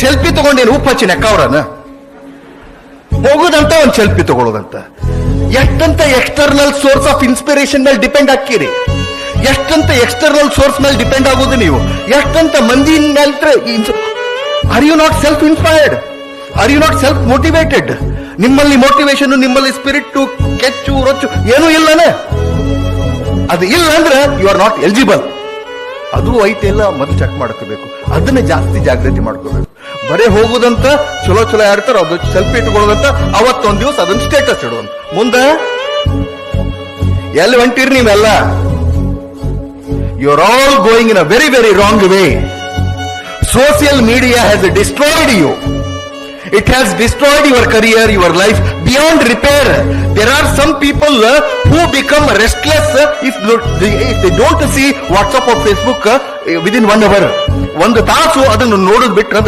Selfie ತಗೊಂಡೇನು ಉಪ್ಪು ಹಚ್ಚಿ ನೆಕ್ಕವ್ರನ ಹೋಗುದಂತ ಒಂದ್ ಸೆಲ್ಫಿ ತಗೊಳ್ಳೋದಂತ. ಎಷ್ಟಂತ ಎಕ್ಸ್ಟರ್ನಲ್ ಸೋರ್ಸ್ ಆಫ್ ಇನ್ಸ್ಪಿರೇಷನ್ ಮೇಲೆ ಡಿಪೆಂಡ್ ಆಗ್ತೀರಿ, ಎಷ್ಟಂತ ಎಕ್ಸ್ಟರ್ನಲ್ ಸೋರ್ಸ್ ಮೇಲೆ ಡಿಪೆಂಡ್ ಆಗೋದು ನೀವು, ಎಷ್ಟಂತ ಮಂದಿ ಮೇಲೆ. Are you not self inspired? Are you not self motivated? ನಿಮ್ಮಲ್ಲಿ ಮೋಟಿವೇಶನ್, ನಿಮ್ಮಲ್ಲಿ ಸ್ಪಿರಿಟ್, ಕೆಚ್ಚು ರೊಚ್ಚು ಏನೂ ಇಲ್ಲನೆ. ಅದು ಇಲ್ಲ ಅಂದ್ರೆ ಯು ಆರ್ ನಾಟ್ ಎಲಿಜಿಬಲ್. ಅದು ಐತೆಲ್ಲ ಮೊದಲು ಚೆಕ್ ಮಾಡ್ಕೋಬೇಕು, ಅದನ್ನ ಜಾಸ್ತಿ ಜಾಗೃತಿ ಮಾಡ್ಕೋಬೇಕು. ಬರೇ ಹೋಗುದಂತ ಚಲೋ ಚಲೋ ಯಾರ್ತಾರ ಅದು ಸೆಲ್ಫಿ ಇಟ್ಕೊಳ್ಳೋದಂತ, ಅವತ್ತೊಂದ್ ದಿವಸ ಅದನ್ನ ಸ್ಟೇಟಸ್ ಇಡುವಂತ. ಮುಂದೆ ಎಲ್ಲಿ ಹೊಂಟಿರಿ ನೀವೆಲ್ಲ? You are all going in a very very wrong way. Social media has destroyed you. It has destroyed your career, your life beyond repair. There are some people who become restless if they don't see WhatsApp or Facebook within 1 hour. ಒಂದು ತಾಸು ಅದನ್ನು ನೋಡೋದು ಬಿಟ್ರೆ